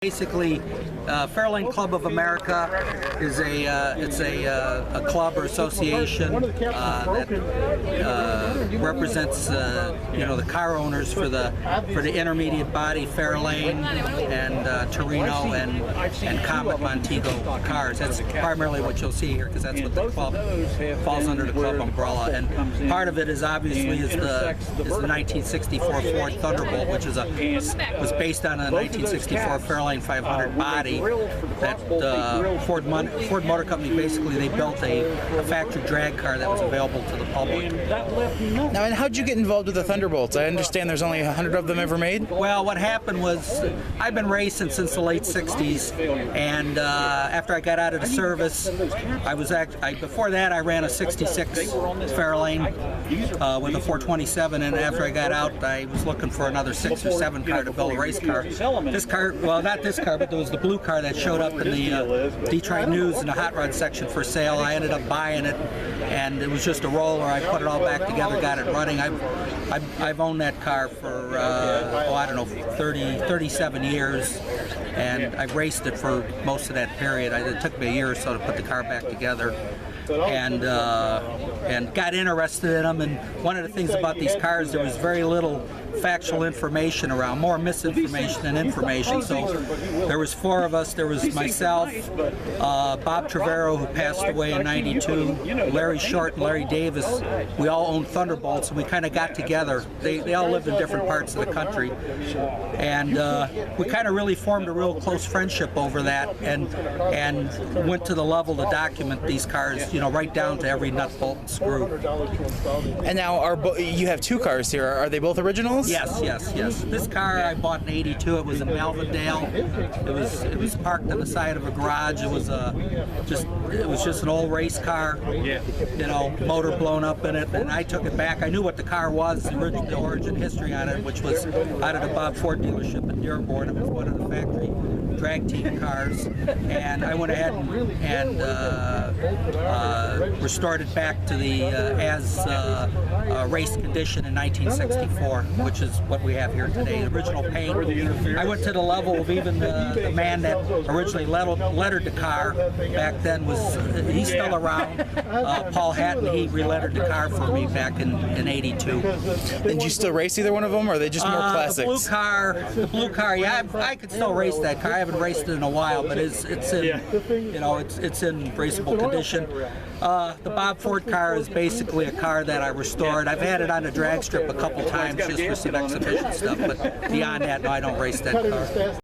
Basically, Fairlane Club of America is a club or association that represents the car owners for the intermediate body Fairlane and Torino and Comet Montego cars. That's primarily what you'll see here because that's what the club falls under, the club umbrella. And part of it is obviously the 1964 Ford Thunderbolt, which was based on a 1964 Fairlane 500 body that Ford Motor Company, basically they built a factory drag car that was available to the public. Now, and how'd you get involved with the Thunderbolts? I understand there's only 100 of them ever made. Well, what happened was I've been racing since the late 60s, and after I got out of the service, before that I ran a 66 Fairlane with a 427, and after I got out I was looking for another 6 or 7 car to build a race car. This car, well, not this car, but there was the blue car that showed up in the Detroit News in the hot rod section for sale. I ended up buying it, and it was just a roller. I put it all back together, got it running. I've owned that car for I don't know, 37 years, and I've raced it for most of that period. It took me a year or so to put the car back together, and got interested in them. And one of the things about these cars, there was very little factual information around, more misinformation than information. So there was 4 of us. There was myself, Bob Trevero, who passed away in '92, Larry Short and Larry Davis. We all owned Thunderbolts, and we kind of got together. They all lived in different parts of the country, and we kind of really formed a real close friendship over that, and went to the level to document these cars, right down to every nut, bolt, and screw. And now you have 2 cars here. Are they both originals? Yes. This car I bought in '82. It was in Melvindale. It was parked on the side of a garage. It was just an old race car. Motor blown up in it. And I took it back. I knew what the car was, the origin history on it, which was out of the Bob Ford dealership in Dearborn. It was one of the factory drag team cars, and I went ahead and restored it back to the race condition in 1964, which is what we have here today. The original paint. I went to the level of even the man that originally lettered the car back then. He's still around. Paul Hatton, he relettered the car for me back in '82. And you still race either one of them, or are they just more classics? The blue car, yeah, I could still race that car. I haven't raced it in a while, but it's in it's in raceable condition. The Bob Ford car is basically a car that I restored. I've had it on the drag strip a couple times just for some exhibition stuff, but beyond that, no, I don't race that car.